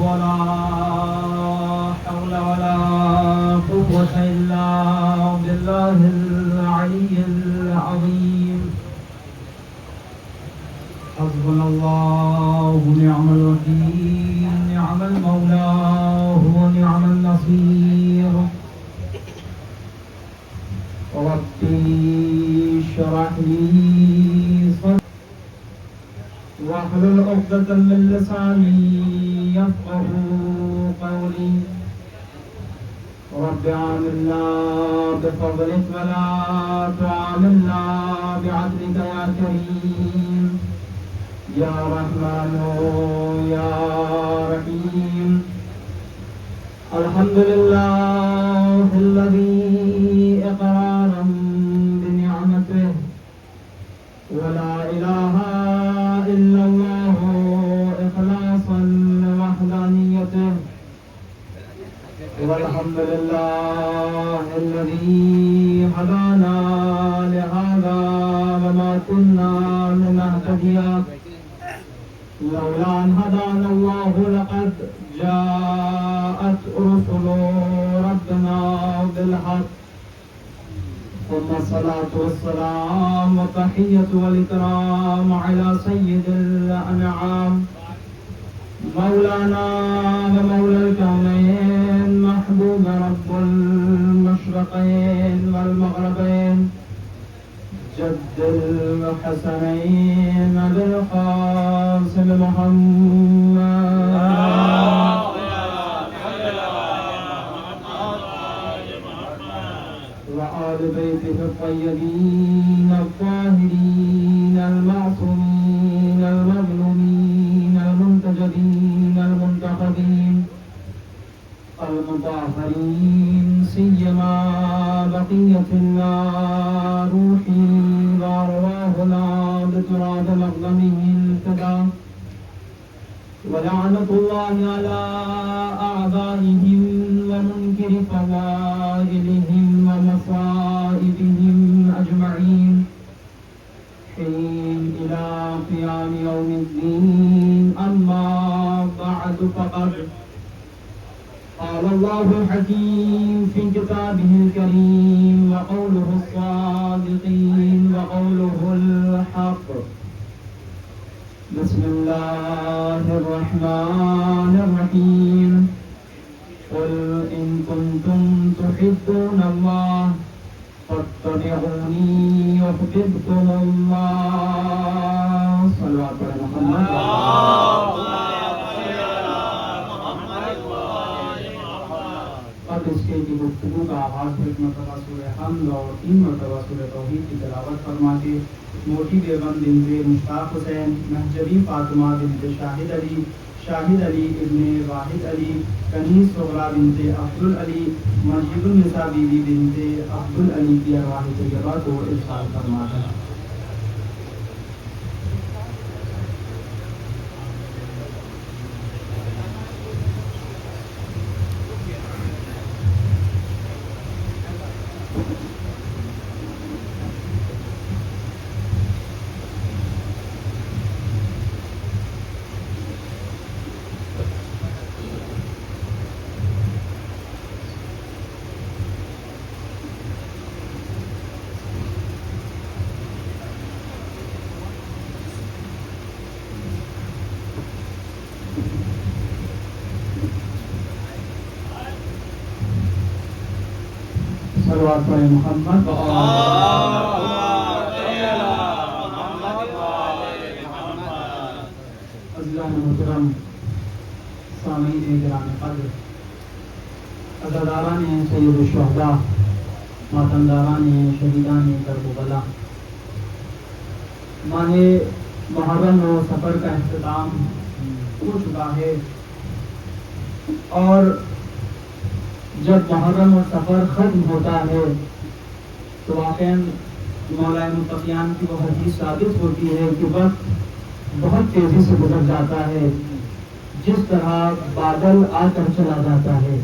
ولا حول ولا قوة إلا بالله العلي العظيم. حسبنا الله نعم الوكيل نعم المولى ونعم النصير. ربي اشرح لي صدري واحلل عقدة من لساني يفقهوا قولي. رب عاملنا بفضلك ولا تعاملنا بعدلك يا كريم يا رحمن يا رحيم. الحمد لله الذي إقرارا بنعمته ولا إله إلا الله إخلاصا لوحدانيته. والحمد لله الذي هدانا لهذا وما كنا لنهتدي لولا أن هدانا الله. لقد جاءت رسل ربنا بالحق. ثم الصلاة والسلام والتحية والإكرام على سيد الأنعام مولانا ومولى الكونين محبوب رب المشرقين والمغربين جد الحسنين أبي القاسم محمد وآل بيته الطيبين الطاهرين المعصومين المظلومين المنتجبين المنتخبين المطهرين سيما بقية الله روحي وأرواحنا بتراب مقدمه الفداء. ولعنة الله على أعدائهم ومنكر فضائلهم ومصائبهم أجمعين حين إلى قيام يوم الدين. أما بعد فقد قال الله الحكيم في كتابه الكريم وقوله الصادقين وقوله الحق. بسم الله الرحمن الرحيم. قل إن كنتم تحبون الله فاتبعوني يحببكم الله. صلوات على محمد. اس کے کی گفتگو کا آغاز ایک مرتبہ سورہ حمد اور 3 مرتبہ سورہ توحید کی تلاوت فرما کے موٹی بیگم بنت مشتاق حسین، محجبی فاطمہ بنت شاہد علی، شاہد علی ابن واحد علی، کنیز صغرا بنت عبدالعلی، مجید النساء بی بی بنت عبدالعلی کی ارواح طیبہ کو ارسال فرما ہے. صلوات پر محمد عزیزان محترم سامعین گرام قدر، عزاداران سید الشہداء، ماتمداران شہیدان کربلا، ماہ محرم و سفر کا اختتام ہو چکا ہے، اور جب محرم اور سفر ختم ہوتا ہے تو واقعاً مولا متقیان کی وہ حدیث ثابت ہوتی ہے کہ وقت بہت تیزی سے گزر جاتا ہے، جس طرح بادل آ کر چلا جاتا ہے.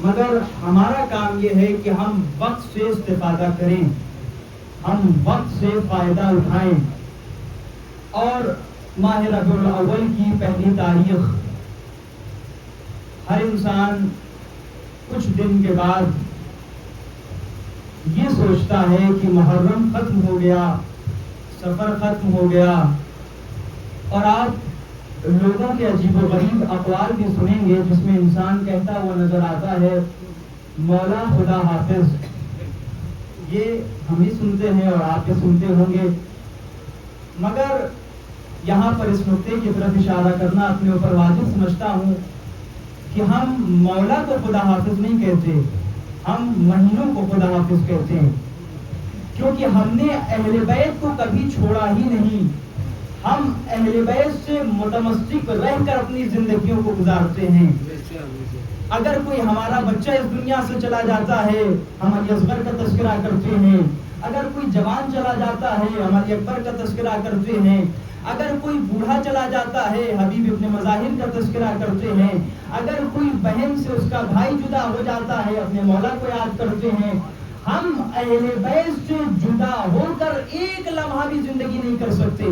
مگر ہمارا کام یہ ہے کہ ہم وقت سے استفادہ کریں، ہم وقت سے فائدہ اٹھائیں، اور ماہ ربیع الاول کی پہلی تاریخ ہر انسان کچھ دن کے بعد یہ سوچتا ہے کہ محرم ختم ہو گیا، سفر ختم ہو گیا، اور آپ لوگوں کے عجیب و غریب اقوال بھی سنیں گے جس میں انسان کہتا ہوا نظر آتا ہے مولا خدا حافظ۔ یہ ہم بھی سنتے ہیں اور آپ بھی سنتے ہوں گے، مگر یہاں پر اس نقطے کی طرف اشارہ کرنا اپنے اوپر واجب سمجھتا ہوں کہ ہم مولا کو خدا حافظ نہیں کہتے، ہم مہینوں کو خدا حافظ کہتے ہیں، کیونکہ ہم نے اہل بیت کو کبھی چھوڑا ہی نہیں۔ ہم اہل بیت سے متمسک رہ کر اپنی زندگیوں کو گزارتے ہیں۔ اگر کوئی ہمارا بچہ اس دنیا سے چلا جاتا ہے ہم علی اصغر کا تذکرہ کرتے ہیں، اگر کوئی جوان چلا جاتا ہے ہم علی اکبر کا تذکرہ کرتے ہیں، اگر کوئی بوڑھا چلا جاتا ہے حبیب ابن مظاہر کا تذکرہ کرتے ہیں، اگر کوئی بہن سے اس کا بھائی جدا ہو جاتا ہے اپنے مولا کو یاد کرتے ہیں۔ ہم اہل بیت سے جدا ہو کر ایک لمحہ بھی زندگی نہیں کر سکتے،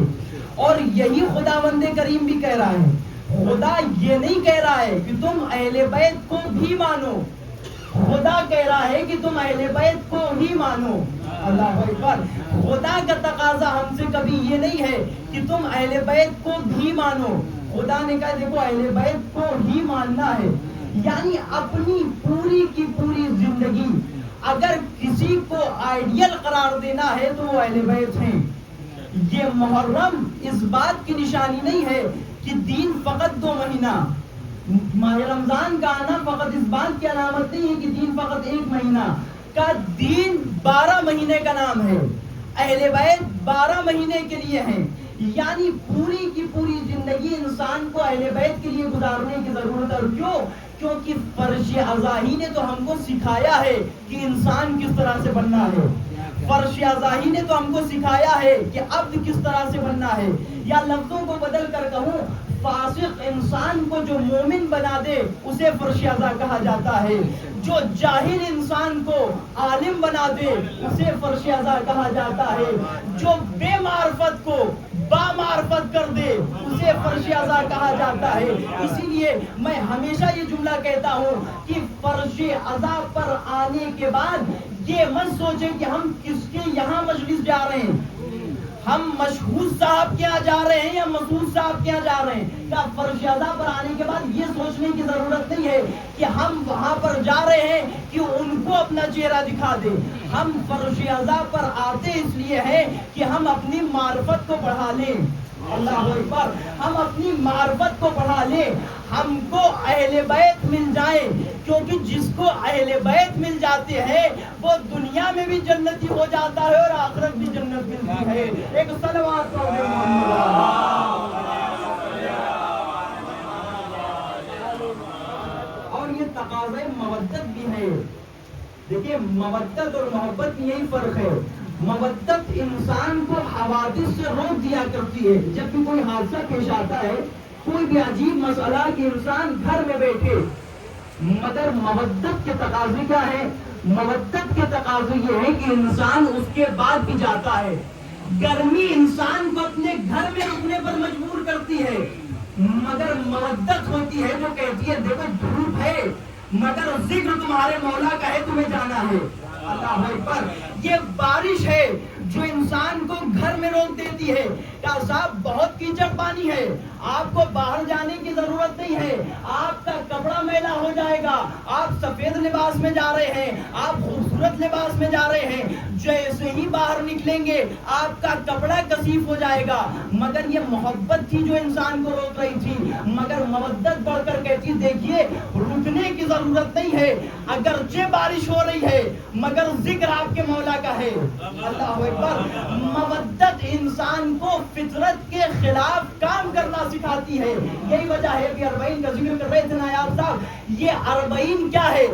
اور یہی خداوند کریم بھی کہہ رہا ہے۔ خدا یہ نہیں کہہ رہا ہے کہ تم اہل بیت کو بھی مانو، خدا کہہ رہا ہے کہ تم اہل بیت کو ہی مانو۔ اللہ اکبر۔ خدا کا تقاضا ہم سے کبھی یہ نہیں ہے کہ تم اہل بیت کو بھی مانو، خدا نے کہا دیکھو اہل بیت کو ہی ماننا ہے، یعنی اپنی پوری کی پوری زندگی اگر کسی کو آئیڈیل قرار دینا ہے تو وہ اہل بیت ہیں۔ یہ محرم اس بات کی نشانی نہیں ہے کہ دین فقط 2 مہینہ، ماہ رمضان کا آنا فقط اس بات کی علامت نہیں ہے کہ دین فقط 1 مہینہ کا، دین 12 مہینے کا نام ہے۔ اہل بیت 12 مہینے کے لیے ہیں، یعنی پوری کی پوری زندگی انسان کو اہل بیت کے لیے گزارنے کی ضرورت ہے۔ اور کیوں؟ کیونکہ فرش ازاہی نے تو ہم کو سکھایا ہے کہ انسان کس طرح سے بننا ہے، فرش ازاہی نے تو ہم کو سکھایا ہے کہ عبد کس طرح سے بننا ہے، یا لفظوں کو بدل کر کہوں فاسق انسان کو جو مومن بنا دے اسے فرش ازا کہا جاتا ہے، جو جاہل انسان کو عالم بنا دے اسے فرش ازا کہا جاتا ہے، جو بے معرفت کو با معرفت کر دے اسے فرش ازا کہا جاتا ہے۔ اسی لیے میں ہمیشہ یہ جملہ کہتا ہوں کہ فرش ازا پر آنے کے بعد یہ مت سوچیں کہ ہم کس کے یہاں مجلس جا رہے ہیں، ہم مشہور صاحب کے یہاں جا رہے ہیں یا مسعود صاحب کے یہاں جا رہے ہیں۔ کیا فرش ازا پر آنے کے بعد یہ سوچنے کی ضرورت نہیں ہے کہ ہم وہاں پر جا رہے ہیں کہ ان کو اپنا چہرہ دکھا دیں۔ ہم فرش ازا پر آتے اس لیے ہیں کہ ہم اپنی معرفت کو بڑھا لیں۔ اللہ اکبر۔ ہم اپنی معرفت کو بڑھا لیں، ہم کو اہل بیت مل جائیں، کیونکہ جس کو اہل بیت مل جاتے ہیں وہ دنیا میں بھی جنتی ہو جاتا ہے اور آخرت بھی جنت ملتی ہے۔ ایک صلوات پڑھ دیں اور یہ تقاضۂ مودت بھی ہے۔ دیکھیے مودت اور محبت میں یہی فرق ہے۔ مودت انسان کو حوادث سے روک دیا کرتی ہے، جب بھی کوئی حادثہ پیش آتا ہے، کوئی بھی عجیب مسئلہ کہ انسان گھر میں بیٹھے، مگر مودت کے تقاضے کیا ہے؟ مودت کے تقاضے یہ ہے کہ انسان اس کے بعد بھی جاتا ہے۔ گرمی انسان کو اپنے گھر میں رکنے پر مجبور کرتی ہے، مگر مودت ہوتی ہے جو کہتی ہے دیکھو دھوپ ہے مگر ذکر تمہارے مولا کا ہے، تمہیں جانا ہے۔ اللہ اکبر۔ یہ بارش ہے جو انسان کو گھر میں روک دیتی ہے کہ صاحب بہت کیچڑ پانی ہے، آپ کو باہر جانے کی ضرورت نہیں ہے، آپ کا کپڑا میلا ہو جائے گا، آپ سفید لباس میں جا رہے ہیں، آپ خوبصورت لباس میں جا رہے ہیں، جیسے ہی باہر نکلیں گے آپ کا کپڑا کثیف ہو جائے گا۔ مگر یہ محبت تھی جو انسان کو روک رہی تھی، مگر مودت بڑھ کر کہتی دیکھیے رکنے کی ضرورت نہیں ہے، اگرچہ بارش ہو رہی ہے مگر ذکر آپ کے مولا کا ہے۔ اللہ اکبر۔ مودت انسان کو فطرت کے خلاف کام کرنا سکھاتی ہے۔ یہی وجہ ہے کہ 40 کا ذکر کر رہے تھے نایاب صاحب، یہ 40 کیا ہے؟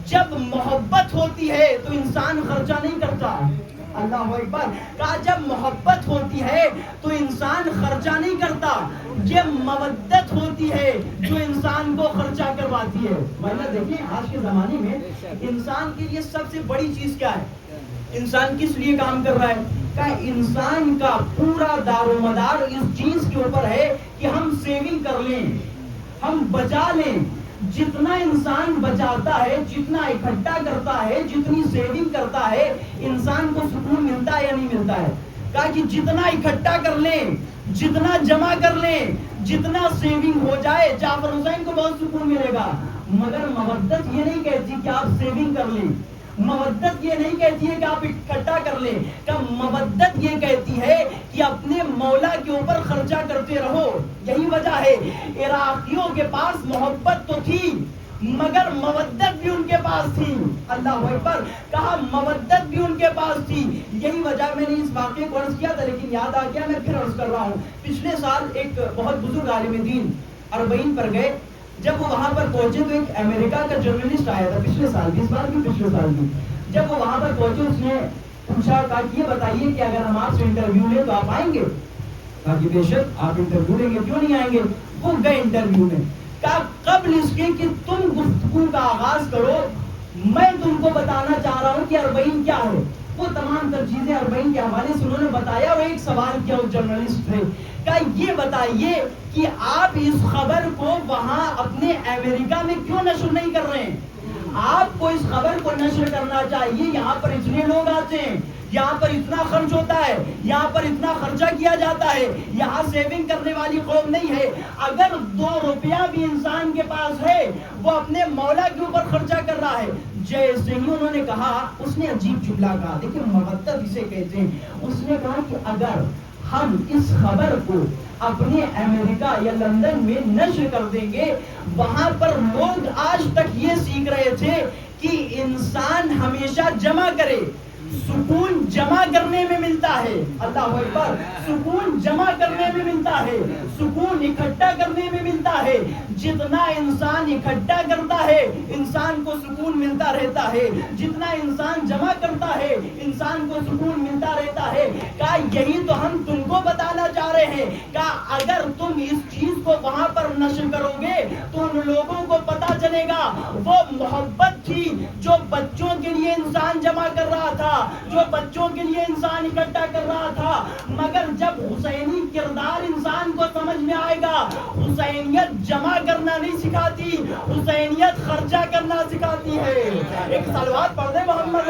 جب محبت ہوتی ہے تو انسان خرچہ نہیں کرتا۔ اللہ اکبر۔ کہا جب محبت ہوتی ہے تو انسان خرچہ نہیں کرتا، یہ مودت ہوتی ہے جو انسان کو خرچہ کرواتی ہے۔ ورنہ دیکھیں آج کے زمانے میں انسان کے لیے سب سے بڑی چیز کیا ہے؟ انسان کس لیے کام کر رہا ہے؟ کہ انسان کا پورا دار و مدار اس چیز کے اوپر ہے کہ ہم سیونگ کر لیں، ہم بچا لیں. جتنا انسان بچاتا ہے, جتنا اکٹھا کرتا ہے, جتنی سیونگ کرتا ہے, انسان کو سکون ملتا ہے یا نہیں ملتا ہے؟ کہا کہ جتنا اکٹھا کر لیں, جتنا جمع کر لیں, جتنا سیونگ ہو جائے, جعفر حسین کو بہت سکون ملے گا. مگر مودت یہ نہیں کہتی کہ آپ سیونگ کر لیں, مودت یہ نہیں کہتی ہے کہ آپ اکٹھا کر لیں. کہ مودت یہ کہتی ہے کہ اپنے مولا کے اوپر خرچہ کرتے رہو. یہی وجہ ہے عراقیوں کے پاس محبت تو تھی مگر مودت بھی ان کے پاس تھی. اللہ اکبر. کہا مودت بھی ان کے پاس تھی. یہی وجہ, میں نے اس واقعے کو عرض کیا تھا لیکن یاد آ گیا, میں پھر عرض کر رہا ہوں. پچھلے سال ایک بہت بزرگ عالم دین اربعین پر گئے. جب وہ وہاں پر پہنچے تو ایک امریکہ کا جرنلسٹ آیا تھا, پچھلے سال بھی, اس بار بھی پچھلے سال بھی. جب وہ وہاں پر پہنچے اس نے پوچھا, کہا کہ یہ بتائیے کہ اگر ہم آپ سے انٹرویو لیں تو آپ آئیں گے؟ کہا کہ بے شک آپ انٹرویو لیں گے, کیوں نہیں آئیں گے. وہ گئے انٹرویو میں. کہا قبل اس کے کہ تم گفتگو کا آغاز کرو میں تم کو بتانا چاہ رہا ہوں کہ اربعین کیا ہے. وہ تمام تر چیزیں اربعین کے حوالے سے انہوں نے بتایا. وہ ایک سوال کیا اس جرنلسٹ نے, کہا یہ بتائیے کہ آپ اس خبر کو وہاں اپنے امریکہ میں کیوں نشر نہیں کر رہے ہیں؟ آپ کو اس خبر کو نشر کرنا چاہیے. یہاں پر اتنے لوگ آتے ہیں, یہاں پر اتنا خرچ ہوتا ہے, یہاں پر اتنا خرچہ کیا جاتا ہے, یہاں سیونگ کرنے والی قوم نہیں ہے. اگر 2 روپیہ بھی انسان کے پاس ہے وہ اپنے مولا کے اوپر خرچہ کر رہا ہے. جیسے ہی انہوں نے کہا, اس نے عجیب جملہ کہا, دیکھیں مودت اسے کہتے ہیں. اس نے کہا کہ اگر ہم اس خبر کو اپنے امریکہ یا لندن میں نشر کر دیں گے, وہاں پر لوگ آج تک یہ سیکھ رہے تھے کہ انسان ہمیشہ جمع کرے, سکون جمع کرنے میں ملتا ہے. اللہ اکبر. سکون جمع کرنے میں ملتا ہے, سکون اکٹھا کرنے میں ملتا ہے. جتنا انسان اکٹھا کرتا ہے انسان کو سکون ملتا رہتا ہے, جتنا انسان جمع کرتا ہے انسان کو سکون ملتا رہتا ہے. کہا یہی تو ہم تم کو بتانا چاہ رہے ہیں. کہا اگر تم اس چیز کو وہاں پر نشر کرو گے تو ان لوگوں کو پتا چلے گا وہ محبت تھی جو بچوں کے لیے انسان جمع کر رہا تھا, جو بچوں کے لیے انسان اکٹھا کر رہا تھا. مگر جب حسینی کردار انسان کو سمجھ میں آئے گا, حسینیت جمع کرنا نہیں سکھاتی, حسینیت خرچہ کرنا سکھاتی ہے. ایک صلوات پڑھ دیں محمد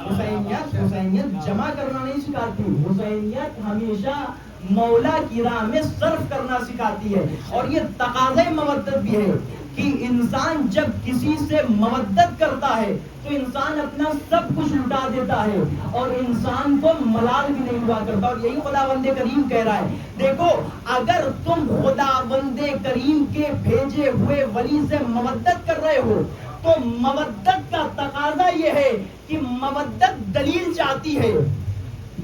حسینیت جمع کرنا نہیں سکھاتی, حسینیت ہمیشہ مولا کی راہ میں صرف کرنا سکھاتی ہے. اور یہ تقاضۂ مودت بھی ہے کہ انسان جب کسی سے مودت کرتا ہے تو انسان اپنا سب کچھ لٹا دیتا ہے اور انسان کو ملال بھی نہیں ہوا کرتا. اور یہی خداوند کریم کہہ رہا ہے, دیکھو اگر تم خداوند کریم کے بھیجے ہوئے ولی سے مودت کر رہے ہو تو مودت کا تقاضا یہ ہے کہ مودت دلیل چاہتی ہے.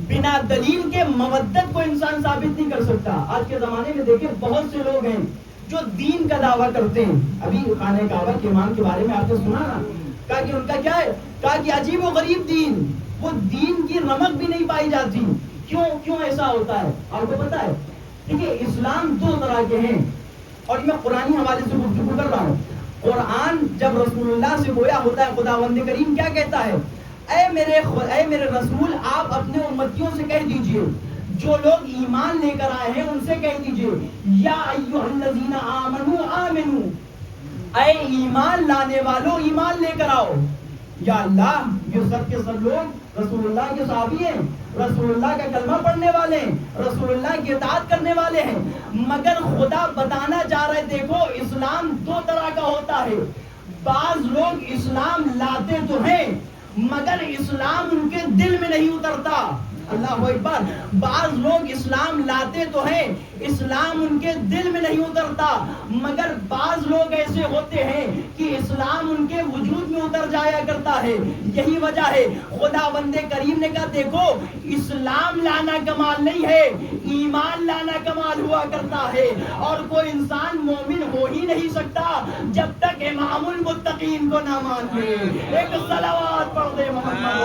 بنا دلیل کے مودت کو انسان ثابت نہیں کر سکتا. آج کے زمانے میں دیکھیں بہت سے لوگ ہیں جو دین کا دعویٰ کرتے ہیں. ابھی خانہ کعبہ کے امام کے بارے میں آپ نے سنا نا, کہا کہ ان کا کیا ہے, کہا کہ عجیب و غریب دین, وہ دین کی رمق بھی نہیں پائی جاتی. کیوں ایسا ہوتا ہے آپ کو پتا ہے؟ دیکھیے اسلام 2 طرح کے ہیں اور میں قرآنی حوالے سے گفتگو کر رہا ہوں. قرآن جب رسول اللہ سے گویا ہوتا ہے, خداوند کریم کیا کہتا ہے, اے میرے رسول آپ اپنے امتیوں سے کہہ دیجئے, جو لوگ ایمان لے کر آئے ہیں ان سے کہہ دیجئے, یا ایھا الذین آمنوا آمنو, اے ایمان لانے والوں ایمان لے کر آؤ. یا اللہ, یہ سب کے سب لوگ رسول اللہ کے صحابی ہیں, رسول اللہ کا کلمہ پڑھنے والے ہیں, رسول اللہ کی اطاعت کرنے والے ہیں. مگر خدا بتانا چاہ رہے, دیکھو اسلام 2 طرح کا ہوتا ہے. بعض لوگ اسلام لاتے تو ہیں مگر اسلام ان کے دل میں نہیں اترتا. اللہ اکبر. بعض لوگ اسلام لاتے تو ہیں, اسلام ان کے دل میں نہیں اترتا. مگر بعض لوگ ایسے ہوتے ہیں کہ اسلام ان کے وجود میں اتر جایا کرتا ہے. یہی وجہ ہے خداوند کریم نے کہا دیکھو اسلام لانا کمال نہیں ہے, ایمان لانا کمال ہوا کرتا ہے. اور کوئی انسان مومن ہو ہی نہیں سکتا جب تک امام المتقین کو نہ مان لے. ایک صلوات پڑھ دے محمد.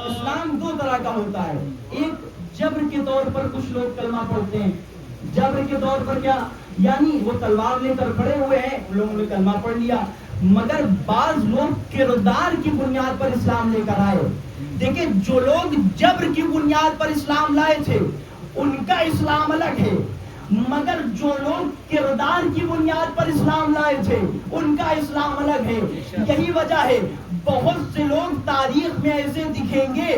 اسلام 2 طرح کا ہوتا ہے. ایک جبر کے طور پر کچھ لوگ کلمہ پڑھتے ہیں. جبر کے طور پر کیا, یعنی وہ تلوار لے کر کھڑے ہوئے ہیں, ان لوگوں نے کلمہ پڑھ لیا. مگر بعض لوگ کردار کی بنیاد پر اسلام لے کر آئے. دیکھیں جو لوگ جبر کی بنیاد پر اسلام لائے تھے ان کا اسلام الگ ہے، مگر جو لوگ کردار کی بنیاد پر اسلام لائے تھے ان کا اسلام الگ ہے. یہی وجہ ہے بہت سے لوگ تاریخ میں ایسے دکھیں گے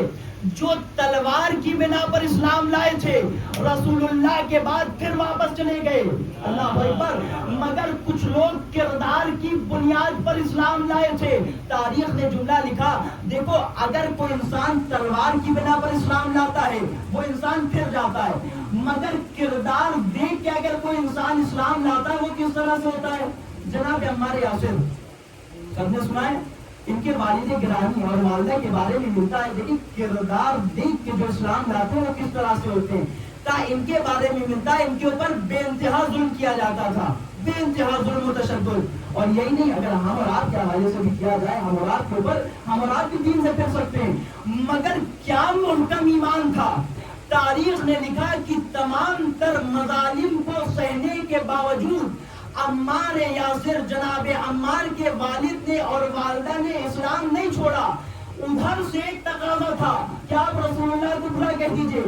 جو تلوار کی بنا پر اسلام لائے تھے، رسول اللہ کے بعد پھر واپس چلے گئے، اللہ اکبر، مگر کچھ لوگ کردار کی بنیاد پر اسلام لائے تھے. تاریخ نے جملہ لکھا، دیکھو اگر کوئی انسان تلوار کی بنا پر اسلام لاتا ہے وہ انسان پھر جاتا ہے، مگر کردار دیکھ کے اگر کوئی انسان اسلام لاتا ہے وہ کس طرح سے ہوتا ہے؟ جناب عمار یاسر سب نے سنا ہے، ان کے والد گرامی اور والدہ کے بارے میں ملتا ہے، لیکن کردار دیکھ کے جو اسلام لاتے ہیں وہ کس طرح سے ہوتے ہیں. ان کے بارے میں ملتا ہے ان کے اوپر بے انتہا ظلم کیا جاتا تھا، بے انتہا ظلم و تشدد. اور یہی نہیں، اگر ہم اور آپ کے حوالے سے بھی کیا جائے، ہم اور آپ کے اوپر ہم اور آپ بھی دین سے پھر سکتے ہیں، مگر کیا محکم ایمان تھا. تاریخ نے لکھا کہ تمام تر مظالم کو سہنے کے باوجود عمار یاسر، جناب عمار کے والد نے اور والدہ نے اسلام نہیں چھوڑا. ادھر سے ایک تقاضا تھا کہ آپ رسول اللہ کو برا کہہ دیجئے،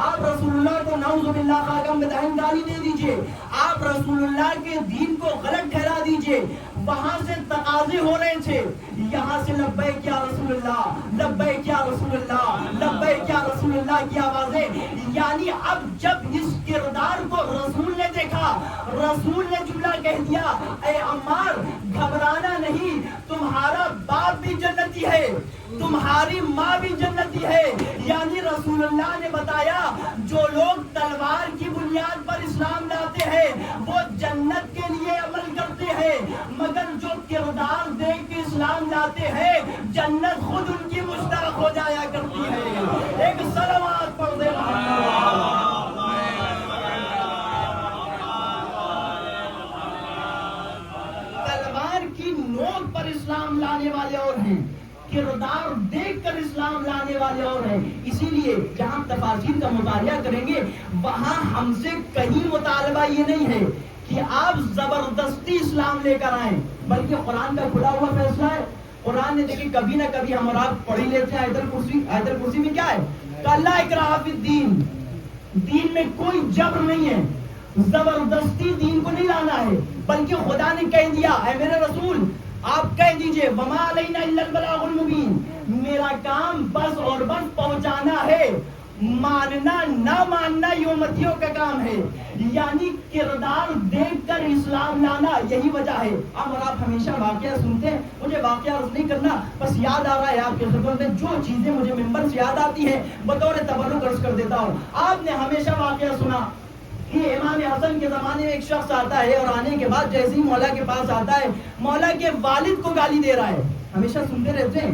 آپ رسول اللہ کو نعوذ باللہ خاکم بدہن گالی دے دیجئے، آپ رسول اللہ کے دین کو غلط ٹھہرا دیجئے. وہاں سے تقاضے ہو رہے تھے، یہاں سے لبیک یا رسول اللہ، لبیک یا رسول اللہ، لبیک یا رسول اللہ کی آوازیں. یعنی اب جب اس کردار کو رسول نے دیکھا، رسول نے جملہ کہہ دیا، اے عمار گھبرانا نہیں، تمہارا باپ بھی جنتی ہے، تمہاری ماں بھی جنتی ہے. یعنی رسول اللہ نے بتایا جو لوگ تلوار کی بنیاد پر اسلام لاتے ہیں وہ جنت کے لیے عمل کرتے ہیں، مگر جو کردار دیکھ کے اسلام لاتے ہیں جنت خود ان کی مشترک ہو جایا کرتی ہے. ایک صلوات پڑھ دے. تلوار کی نوک پر اسلام لانے والے اور ہیں، کردار دیکھ کر اسلام لانے والے اور ہیں. اسی لیے جہاں تفاسیر کا مطالعہ کریں گے وہاں ہم سے کہیں مطالبہ یہ نہیں ہے کہ آپ زبردستی اسلام لے کر آئیں، بلکہ قرآن کا کھلا ہوا فیصلہ ہے. قرآن نے دیکھیں کبھی نہ کبھی ہم اور آپ پڑھ ہی لیتے ہیں آیت الکرسی. آیت الکرسی میں کیا ہے؟ لا اکراہ فی الدین، دین میں کوئی جبر نہیں ہے، زبردستی دین کو نہیں لانا ہے، بلکہ خدا نے کہہ دیا اے میرے رسول آپ کہہ دیجئے وما علینا الا البلاغ المبین، میرا کام بس اور بس پہنچانا ہے، ماننا نہ ماننا یہ امتیوں کا کام ہے. یعنی کردار دیکھ کر اسلام لانا، یہی وجہ ہے. اور آپ ہمیشہ واقعہ سنتے ہیں، مجھے واقعہ عرض نہیں کرنا، بس یاد آ رہا ہے آپ کے خدمت میں جو چیزیں مجھے منبر سے یاد آتی ہیں بطور تبرک عرض کر دیتا ہوں. آپ نے ہمیشہ واقعہ سنا کہ امام حسن کے زمانے میں ایک شخص آتا ہے اور آنے کے بعد جیسے ہی مولا کے پاس آتا ہے مولا کے والد کو گالی دے رہا ہے. ہمیشہ سنتے رہتے ہیں،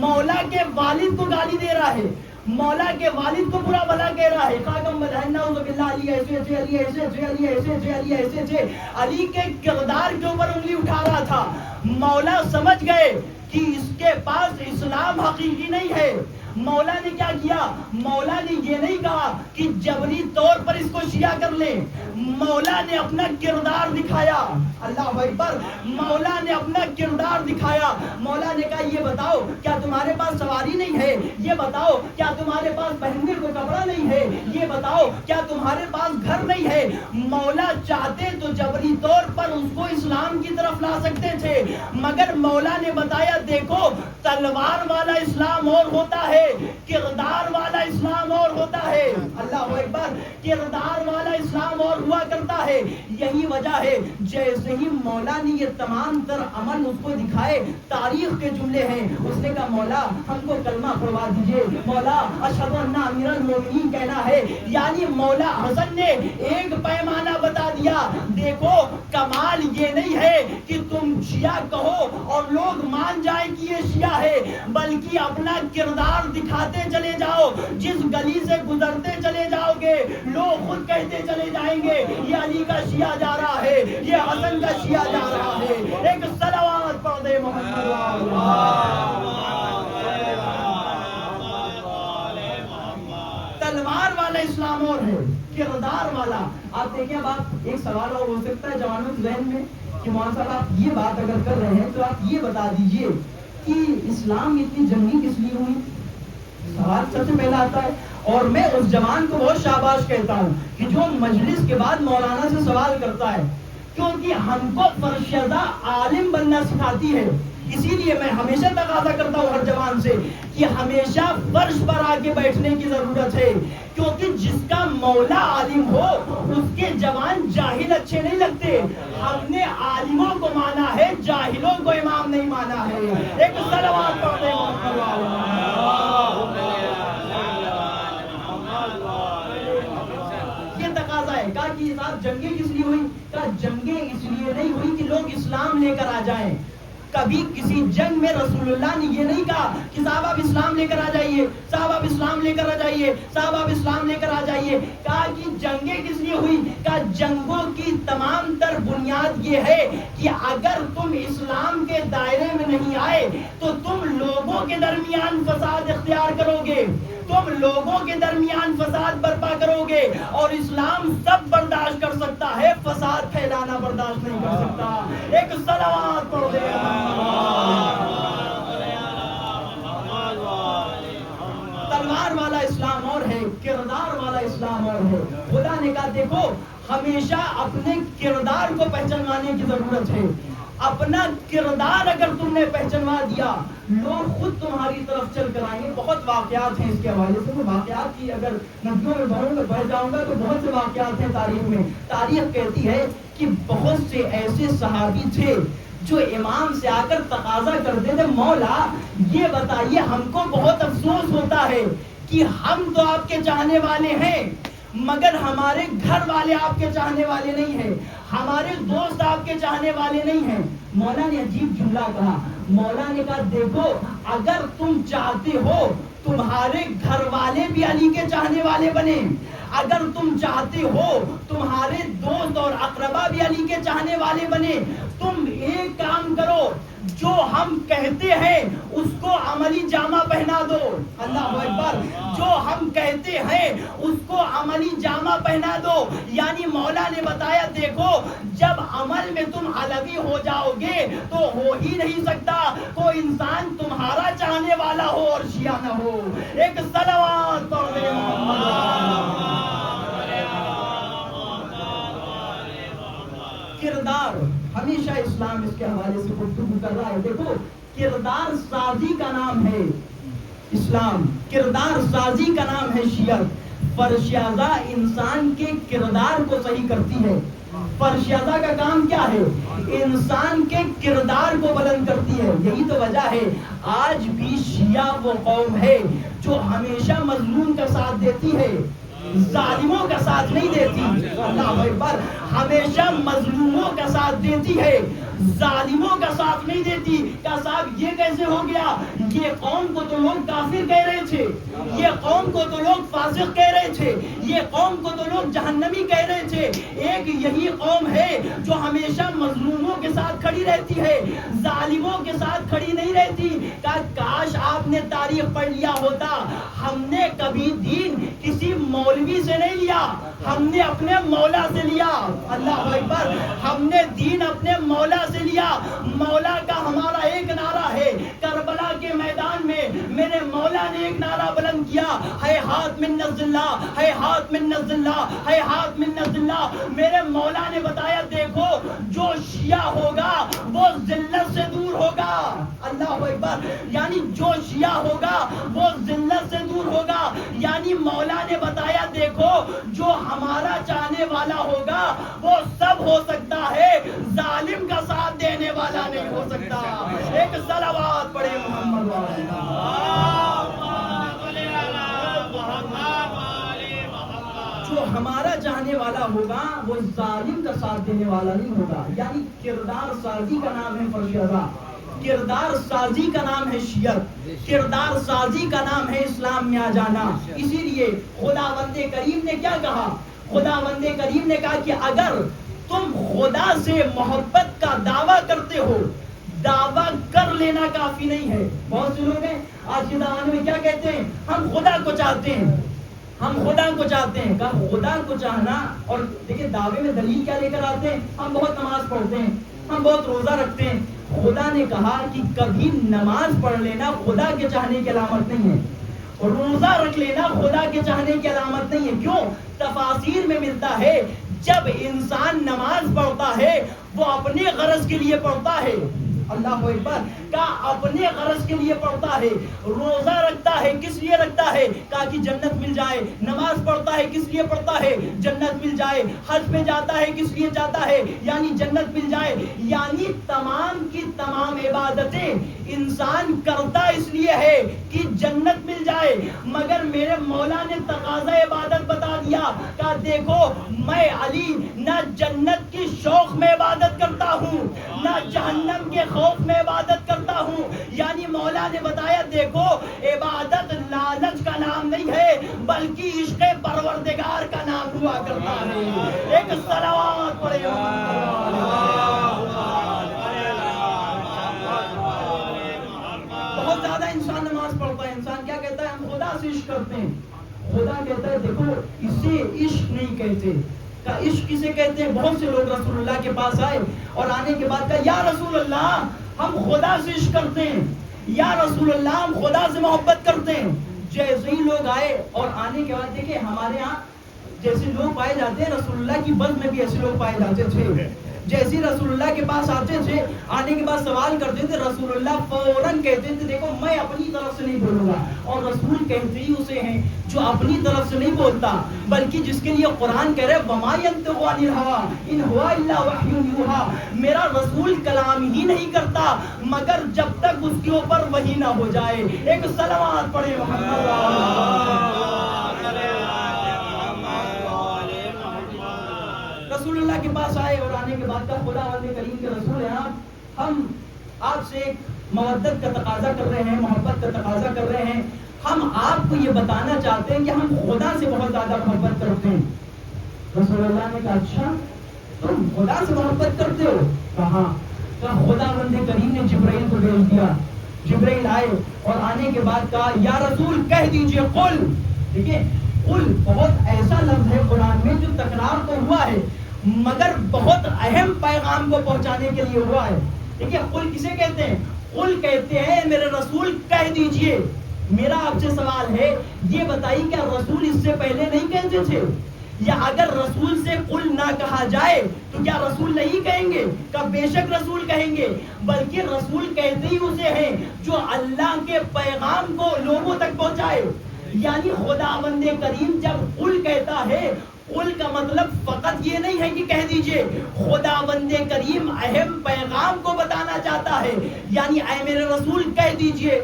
مولا کے والد کو گالی دے رہا ہے، مولا کے والد کو برا بلا کہہ رہا ہے، خاکم بدہن نعوذ باللہ، علی ایسے تھے، علی ایسے تھے، علی ایسے تھے، علی ایسے تھے. علی کے کردار کے اوپر انگلی اٹھا رہا تھا. مولا سمجھ گئے کہ اس کے پاس اسلام حقیقی نہیں ہے. مولا نے کیا کیا؟ مولا نے یہ نہیں کہا کہ جبری طور پر اس کو شیعہ کر لیں، مولا نے اپنا کردار دکھایا. اللہ اکبر. مولا نے اپنا کردار دکھایا. مولا نے کہا یہ بتاؤ کیا تمہارے پاس سواری نہیں ہے؟ یہ بتاؤ کیا تمہارے پاس پہننے کو کپڑا نہیں ہے؟ یہ بتاؤ کیا تمہارے پاس گھر نہیں ہے؟ مولا چاہتے تو جبری طور پر اس کو اسلام کی طرف لا سکتے تھے، مگر مولا نے بتایا دیکھو تلوار والا اسلام اور ہوتا ہے، کردار والا اسلام اور ہوتا ہے. اللہ اکبر. کردار والا اسلام اور ہوا کرتا ہے. یہی وجہ ہے جیسے ہی مولا نے یہ تمام تر عمل اس کو دکھائے، تاریخ کے جملے ہیں، اس نے کہا مولا ہم کو کلمہ پڑھوا دیجئے، مولا اشہد ان امیر المومنین کہنا ہے. یعنی مولا حسن نے ایک پیمانہ بتا دیا، دیکھو کمال یہ نہیں ہے کہ تم شیعہ کہو اور لوگ مان جائیں کہ یہ شیعہ ہے، بلکہ اپنا کردار دکھاتے چلے جاؤ. جس گلی سے گزرتے چلے جاؤ گے لوگ خود کہتے چلے جائیں گے یہ علی کا شیعہ جا رہا ہے، یہ حسن کا شیعہ جا رہا ہے. ایک صلوات پڑھ دے محمد. تلوار والا اسلام اور ہے، کردار والا. آپ دیکھیں اب آپ ایک سوال اور ہو سکتا ہے جوانوں کے ذہن میں کہ مولانا صاحب آپ یہ بات اگر کر رہے ہیں تو آپ یہ بتا دیجئے کہ اسلام اتنی جنگی کس لیے ہوئی؟ سوال سب سے پہلا آتا ہے. اور میں اس جوان کو بہت شاباش کہتا ہوں کہ جو مجلس کے بعد مولانا سے سوال کرتا ہے، کیونکہ ہم کو فرشیدہ عالم بننا سکھاتی ہے. اسی لیے میں ہمیشہ تقاضا کرتا ہوں ہر جوان سے کہ ہمیشہ فرش پر آ کے بیٹھنے کی ضرورت ہے، کیونکہ جس کا مولا عالم ہو اس کے جوان جاہل اچھے نہیں لگتے. ہم نے عالموں کو مانا ہے، جاہلوں کو امام نہیں مانا ہے. ایک صلوات پڑھتے ہیں. یہ تقاضا ہے. کہا کہ صاحب جنگیں کس لیے ہوئی؟ کہا جنگیں اس لیے نہیں ہوئی کہ لوگ اسلام لے کر آ جائیں. کبھی کسی جنگ میں رسول اللہ نے یہ نہیں کہا کہ صاحب آپ اسلام لے کر آ جائیے، صاحب آپ اسلام لے کر آ جائیے، صاحب آپ اسلام لے کر آ جائیے. کہا کہ جنگیں کس لیے ہوئی؟ کہا جنگوں کی تمام تر بنیاد یہ ہے کہ اگر تم اسلام کے دائرے میں نہیں آئے تو تم لوگوں کے درمیان فساد اختیار کرو گے، تم لوگوں کے درمیان فساد برپا کرو گے. اور اسلام سب برداشت کر سکتا ہے، فساد پھیلانا برداشت نہیں کر سکتا. ایک صلوات پڑھ دے. تلوار والا اسلام اور ہے، کردار والا اسلام اور ہے. خدا نے کہا دیکھو ہمیشہ اپنے کردار کو پہچانوانے کی ضرورت ہے. اپنا کردار اگر تم نے پہچانوا دیا لوگ خود تمہاری طرف چل کر آئیں گے. بہت واقعات ہیں اس کے حوالے سے. میں واقعات کی اگر ندیوں میں بڑھ جاؤں گا تو بہت سے واقعات ہیں تاریخ میں. تاریخ کہتی ہے کہ بہت سے ایسے صحابی تھے جو امام سے آ کر تقاضا کرتے تھے، مولا یہ بتائیے ہم کو بہت افسوس ہوتا ہے کہ ہم تو آپ کے چاہنے والے ہیں مگر ہمارے گھر والے آپ کے چاہنے والے نہیں ہیں، ہمارے دوست آپ کے چاہنے والے نہیں ہیں. مولا نے عجیب جملہ کہا. مولا نے کہا دیکھو اگر تم چاہتے ہو تمہارے گھر والے بھی علی کے چاہنے والے بنے، اگر تم چاہتے ہو تمہارے دوست اور اقربا بھی علی کے چاہنے والے بنے، تم ایک کام کرو، جو ہم کہتے ہیں اس کو عملی جامہ پہنا دو. اللہ اکبر. جو ہم کہتے ہیں اس کو عملی جامہ پہنا دو. یعنی مولا نے بتایا دیکھو جب عمل میں تم علوی ہو جاؤ گے تو ہو ہی نہیں سکتا کوئی انسان تمہارا چاہنے والا ہو اور شیعہ نہ ہو. ایک صلوات پڑھ دے کردار. ہمیشہ اسلام اس کے حوالے سے گفتگو کر رہا ہے. دیکھو کردار سازی کا نام ہے اسلام، کردار سازی کا نام ہے شیعت. فرشیازہ انسان کے کردار کو صحیح کرتی ہے. فرشیازہ کا کام کیا ہے؟ انسان کے کردار کو بلند کرتی ہے. یہی تو وجہ ہے آج بھی شیعہ وہ قوم ہے جو ہمیشہ مظلوم کا ساتھ دیتی ہے، ظالموں کا ساتھ نہیں دیتی. اللہ اکبر. ہمیشہ مظلوموں کا ساتھ دیتی ہے، ظالموں کا ساتھ نہیں دیتی. کیا صاحب یہ کیسے ہو گیا؟ یہ قوم کو تو لوگ کافر کہہ رہے تھے، یہ قوم کو تو لوگ فاسق کہہ رہے تھے، یہ قوم کو تو لوگ جہنمی کہہ رہے تھے. ایک یہی قوم ہے جو ہمیشہ مظلوموں کے ساتھ کھڑی رہتی ہے، ظالموں کے ساتھ کھڑی نہیں رہتی. کاش آپ نے تاریخ پڑھ لیا ہوتا. ہم نے کبھی دین کسی مولوی سے نہیں لیا، ہم نے اپنے مولا سے لیا. اللہ اکبر. ہم نے دین اپنے مولا سے لیا. مولا کا ہمارا ایک نعرہ ہے. کربلا کے میدان میں میرے مولا نے ایک نعرہ بلند کیا، ہے ہاتھ من اللہ، ہے ہاتھ من اللہ، ہے ہاتھ من اللہ. میرے مولا نے بتایا دیکھو جو شیعہ ہوگا وہ ذلت سے دور ہوگا. اللہ اکبر. یعنی جو شیعہ ہوگا وہ ذلت سے دور ہوگا. یعنی مولا نے بتایا دیکھو جو ہمارا چاہنے والا ہوگا وہ سب ہو سکتا ہے، ظالم کا ساتھ دینے والا نہیں ہو سکتا. ایک صلوات پڑھے محمد جو ہمارا چاہنے والا ہوگا وہ ظالم کا ساتھ دینے والا نہیں ہوگا. یعنی کردار سازی کا نام ہے فرشیازہ، کردار سازی کا نام ہے شیعت، کردار سازی کا نام ہے اسلام میں آ جانا. اسی لیے خداوند کریم نے کیا کہا؟ خداوند کریم نے کہا کہ اگر تم خدا سے محبت کا دعویٰ کرتے ہو، دعویٰ کر لینا کافی نہیں ہے. بہت سے لوگ ہیں آج کے زمانے میں کیا کہتے ہیں؟ ہم خدا کو چاہتے ہیں، ہم خدا کو چاہتے ہیں. کہا خدا کو چاہنا اور دیکھیں دعوے میں دلیل کیا لے کر آتے ہیں؟ ہم بہت نماز پڑھتے ہیں، ہم بہت روزہ رکھتے ہیں. خدا نے کہا کہ کبھی نماز پڑھ لینا خدا کے چاہنے کی علامت نہیں ہے, روزہ رکھ لینا خدا کے چاہنے کی علامت نہیں ہے. کیوں؟ تفاسیر میں ملتا ہے جب انسان نماز پڑھتا ہے وہ اپنے غرض کے لیے پڑھتا ہے. اللہ اکبر. کہا اپنے غرض کے لیے پڑھتا ہے. روزہ رکھتا ہے کس لیے رکھتا ہے؟ کہا کہ جنت مل جائے. نماز پڑھتا ہے کس لیے پڑھتا ہے؟ جنت مل جائے. حج پہ جاتا ہے کس لیے جاتا ہے؟ یعنی جنت مل جائے. یعنی تمام کی تمام عبادتیں انسان کرتا اس لیے ہے کہ جنت مل جائے. مگر میرے مولا نے تقاضا عبادت بتا دیا. کہا دیکھو میں علی نہ جنت کی شوق میں عبادت کرتا ہوں نہ جہنم کے خوف میں عبادت کرتا ہوں. یعنی مولا نے بتایا دیکھو عبادت لالچ کا نام نہیں ہے بلکہ عشق پروردگار کا نام ہوا کرتا ہے. ایک صلوات پڑھے. بہت زیادہ انسان نماز پڑھتا ہے, انسان کیا کہتا ہے؟ ہم خدا سے عشق کرتے ہیں. خدا کہتا ہے دیکھو اسے عشق نہیں کہتے. کا عشق کسے کہتے ہیں؟ بہت سے لوگ رسول اللہ کے پاس آئے اور آنے کے بعد کہا یا رسول اللہ ہم خدا سے عشق کرتے ہیں, یا رسول اللہ ہم خدا سے محبت کرتے ہیں. جیسے ہی لوگ آئے اور آنے کے بعد دیکھیں ہمارے ہاں جیسے لوگ پائے جاتے ہیں رسول اللہ کی بز میں بھی ایسے لوگ پائے جاتے تھے. جیسے رسول اللہ کے پاس آتے تھے آنے کے بعد سوال کرتے تھے رسول اللہ فوراً کہتے تھے دیکھو میں اپنی طرف سے نہیں بولوں گا. اور رسول کہتے ہی اسے ہیں جو اپنی طرف سے نہیں بولتا بلکہ جس کے لیے قرآن کہہ رہے وما ينطق عن الهوى ان هو الا وحی یوحى. میرا رسول کلام ہی نہیں کرتا مگر جب تک اس کے اوپر وحی نہ ہو جائے. ایک صلوات پڑھے محمد. رسول اللہ کے پاس آئے اور آنے کے بعد کا خدا والے کریم کے رسول ہیں آپ, ہم آپ سے ایک مودت کا تقاضا کر رہے ہیں, محبت کا تقاضا کر رہے ہیں. ہم آپ کو یہ بتانا چاہتے ہیں کہ ہم خدا سے بہت زیادہ محبت کرتے ہیں. رسول اللہ نے کہا اچھا تم خدا سے محبت کرتے ہو؟ کہا خدا بندے کریم نے جبرائیل کو بھیج دیا. جبرائیل آئے اور آنے کے بعد کہا یا رسول کہہ دیجئے قل. دیکھیں قل بہت ایسا لفظ ہے قرآن میں جو تکرار تو ہوا ہے مگر بہت اہم پیغام کو پہنچانے کے لیے ہوا ہے. دیکھیے قل کسے کہتے ہیں؟ قل کہتے ہیں میرے رسول کہہ دیجئے. میرا آپ سے سوال ہے یہ بتائیے کیا رسول اس سے پہلے نہیں کہتے تھے؟ یا اگر رسول سے قل نہ کہا جائے تو کیا رسول نہیں کہیں گے؟ کہ بے شک رسول کہیں گے. بلکہ رسول کہتے ہی اسے ہیں جو اللہ کے پیغام کو لوگوں تک پہنچائے. یعنی خداوند کریم جب قل کہتا ہے قل کا مطلب فقط یہ نہیں ہے کہ کہہ دیجئے, خداوند کریم اہم پیغام کو بتانا چاہتا ہے. یعنی اے میرے رسول کہہ دیجئے.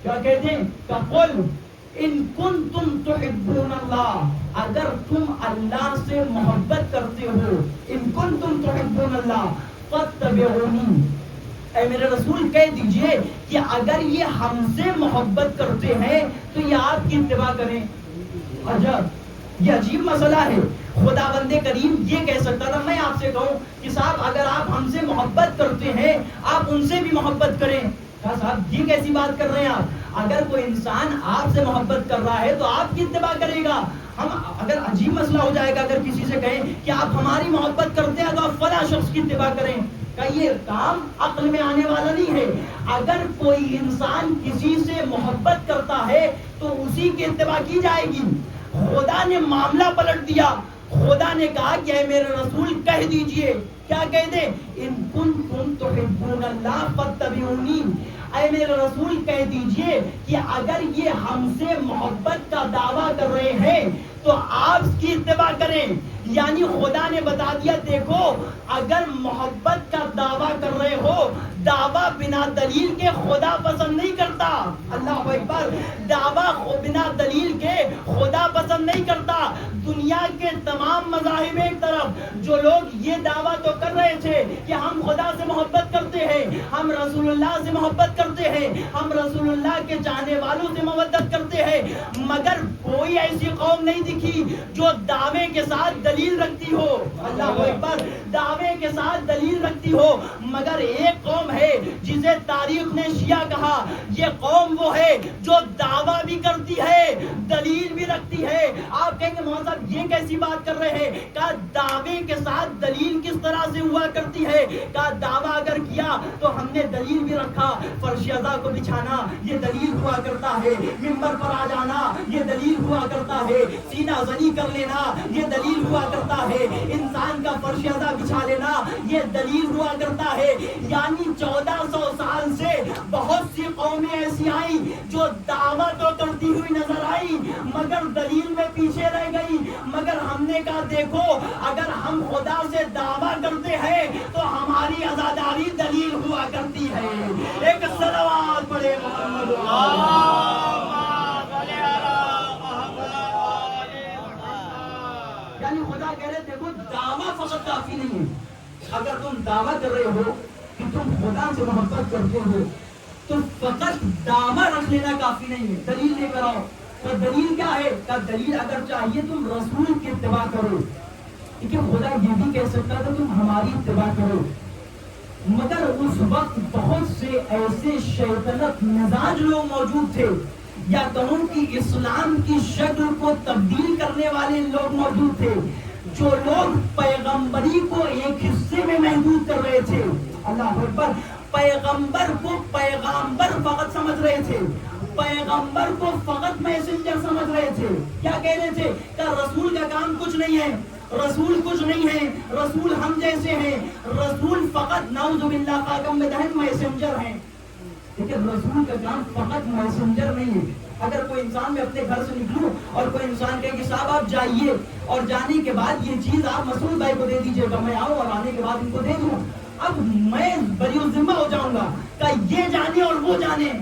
کیا کہتے ہیں؟ کہ قل ان کنتم تحبون اللہ, اگر تم اللہ سے محبت کرتے ہو, ان کنتم تحبون اللہ فاتبعونی. اے میرے رسول کہہ دیجئے کہ اگر یہ ہم سے محبت کرتے ہیں تو یہ آپ کی اتباع کریں. عجب, یہ عجیب مسئلہ ہے. خداوند کریم یہ کہہ سکتا تھا میں آپ سے کہوں کہ صاحب اگر آپ ہم سے محبت کرتے ہیں آپ ان سے بھی محبت کریں. کہا صاحب یہ کیسی بات کر رہے ہیں آپ؟ اگر کوئی انسان آپ سے محبت کر رہا ہے تو آپ کی اتباع کرے گا. ہم اگر عجیب مسئلہ ہو جائے گا اگر کسی سے کہیں کہ آپ ہماری محبت کرتے ہیں تو آپ فلاں شخص کی اتباع کریں. کہ یہ کام عقل میں آنے والا نہیں ہے. اگر کوئی انسان کسی سے محبت کرتا ہے تو اسی کی اتباع کی جائے گی. خدا نے معاملہ پلٹ دیا. خدا نے کہا کہ اے میرے رسول کہہ دیجئے. کیا کہہ دیں؟ ان کنتم تحبون اللہ فاتبعونی. اے میرے رسول کہہ دیجئے کہ اگر یہ ہم سے محبت کا دعویٰ کر رہے ہیں تو آپ کی اتباع کریں. یعنی خدا نے بتا دیا دیکھو اگر محبت کا دعویٰ کر رہے ہو, دعویٰ بنا دلیل کے خدا پسند نہیں کرتا. اللہ اکبر. دعویٰ بنا دلیل کے خدا پسند نہیں کرتا. دنیا کے تمام مذاہب ایک طرف, جو لوگ یہ دعویٰ تو کر رہے تھے کہ ہم خدا سے محبت کرتے ہیں, ہم رسول اللہ سے محبت کرتے ہیں, ہم رسول اللہ کے چاہنے والوں سے محبت کرتے ہیں, مگر کوئی ایسی قوم نہیں دکھی جو دعوے کے ساتھ دلیل رکھتی ہو. اللہ اکبر. دعوے کے ساتھ دلیل رکھتی ہو. مگر ایک قوم ہے جسے تاریخ نے شیعہ کہا. یہ قوم وہ ہے جو دعویٰ بھی کرتی ہے دلیل بھی رکھتی ہے. آپ کہیں گے مولانا صاحب یہ کیسی بات کر رہے ہیں؟ کہا دعوے کے ساتھ دلیل کس طرح سے ہوا کرتی ہے. کا دعویٰ اگر کیا تو ہم نے دلیل بھی رکھا. فرش ازا کو بچھانا یہ دلیل ہوا کرتا ہے. ممبر پر آ جانا یہ دلیل ہوا کرتا ہے. سینہ زنی کر لینا یہ دلیل ہوا کرتا ہے. انسان کا فرش ازا بچھا لینا یہ دلیل ہوا کرتا ہے. یعنی 1400 سال سے بہت سی قومیں ایسی آئی جو دعویٰ تو کرتی ہوئی نظر آئی مگر دلیل میں پیچھے رہ گئی. مگر ہم نے کہا دیکھو اگر ہم خدا سے دعویٰ کرتے ہیں تو ہماری عزاداری دلیل ہوا کرتی ہے. ایک صلوات پڑھے محمد. یعنی خدا کہہ رہے دیکھو دعویٰ فقط کافی نہیں ہے. اگر تم دعویٰ کر رہے ہو کہ تم خدا سے محبت کرتے ہو تو فقط دعویٰ رکھ لینا کافی نہیں ہے. دلیل لے کر آؤ. تو دلیل کیا ہے؟ کہ دلیل اگر چاہیے تم رسول کی اتباع کرو. کیونکہ خدا یہ بھی کہہ سکتا تھا تم ہماری اتباع کرو. مگر اس وقت بہت سے ایسے شیطنت مزاج لوگ موجود تھے یا کہوں کہ اسلام کی شکل کو تبدیل کرنے والے لوگ موجود تھے جو لوگ پیغمبری کو ایک حصے میں محدود کر رہے تھے. اللہ اکبر. پیغمبر کو پیغمبر فقط سمجھ رہے تھے. پیغمبر کو فقط میسنجر سمجھ رہے تھے. کیا کہہ رہے تھے؟ کہ رسول کا کام کچھ نہیں ہے. رسول کچھ نہیں ہے. رسول ہم جیسے ہیں. رسول فقط نعوذ باللہ قاکم بدہن میسنجر ہیں. لیکن رسول کا کام فقط میسنجر نہیں ہے. اگر کوئی انسان میں اپنے گھر سے نکلوں اور کوئی انسان کہے کہ صاحب آپ جائیے اور جانے کے بعد یہ چیز آپ مسعود بھائی کو دے دیجیے گا, میں آؤں اور آنے کے بعد ان کو دے دوں, اب میں بری الذمہ ہو جاؤں گا کہ یہ جانے اور وہ جانے.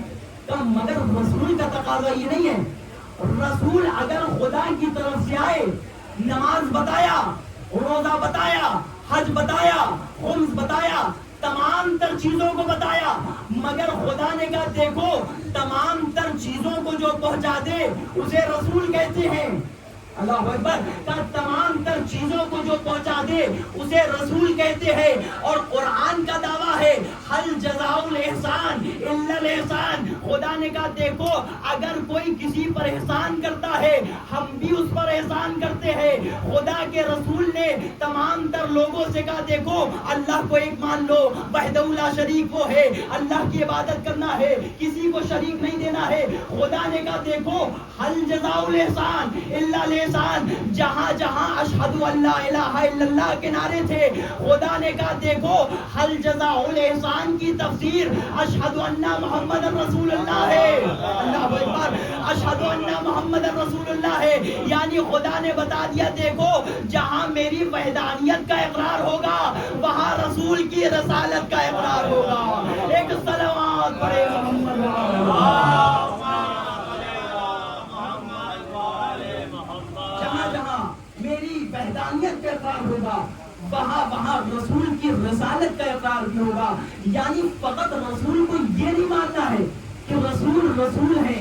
مگر رسول کا تقاضا یہ نہیں ہے. رسول اگر خدا کی طرف سے آئے, نماز بتایا, روزہ بتایا, حج بتایا, خمس بتایا, تمام تر چیزوں کو بتایا, مگر خدا نے کہا دیکھو تمام تر چیزوں کو جو پہنچا دے اسے رسول کہتے ہیں. اللہ اکبر. تمام تر چیزوں کو جو پہنچا دے اسے رسول کہتے ہیں. اور قرآن کا دعویٰ ہے حل جزاء الاحسان الا الاحسان. خدا نے کہا دیکھو اگر کوئی کسی پر احسان کرتا ہے ہم بھی اس پر احسان کرتے ہیں. خدا کے رسول نے تمام تر لوگوں سے کہا دیکھو اللہ کو ایک مان لو, وحدہ لا شریک وہ ہے, اللہ کی عبادت کرنا ہے, کسی کو شریک نہیں دینا ہے. خدا نے کہا دیکھو حل جزاء الاحسان الا الاحسان. جہاں جہاں اشہد ان لا الہ الا اللہ کے نعرے تھے خدا نے کہا دیکھو حل جزاء الاحسان کی تفسیر اشہد ان محمد رسول اللہ ہے. اللہ اکبر. اشہد ان محمد رسول اللہ ہے. یعنی خدا نے بتا دیا دیکھو جہاں میری وحدانیت کا اقرار ہوگا وہاں رسول کی رسالت کا اقرار ہوگا. ایک صلوات پڑھے محمد. میری وحدانیت کا اقرار ہوگا وہاں وہاں رسول کی رسالت کا اقرار بھی ہوگا. یعنی فقط رسول کو یہ نہیں ماننا ہے کہ رسول رسول ہے,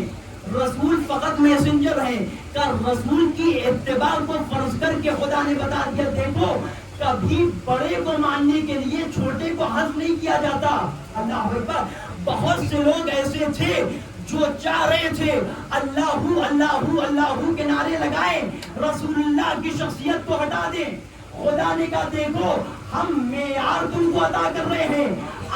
رسول فقط میسنجر ہے. کہ رسول کی اتباع کو فرض کر کے خدا نے بتا دیا دیکھو کبھی بڑے کو ماننے کے لیے چھوٹے کو حذف نہیں کیا جاتا. اللہ اکبر. بہت سے لوگ ایسے تھے جو چاہ رہے تھے اللہ اللہ اللہ کے نعرے لگائیں, رسول اللہ کی شخصیت کو ہٹا دیں. خدا نے کہا دیکھو ہم معیار تم کو عطا کر رہے ہیں.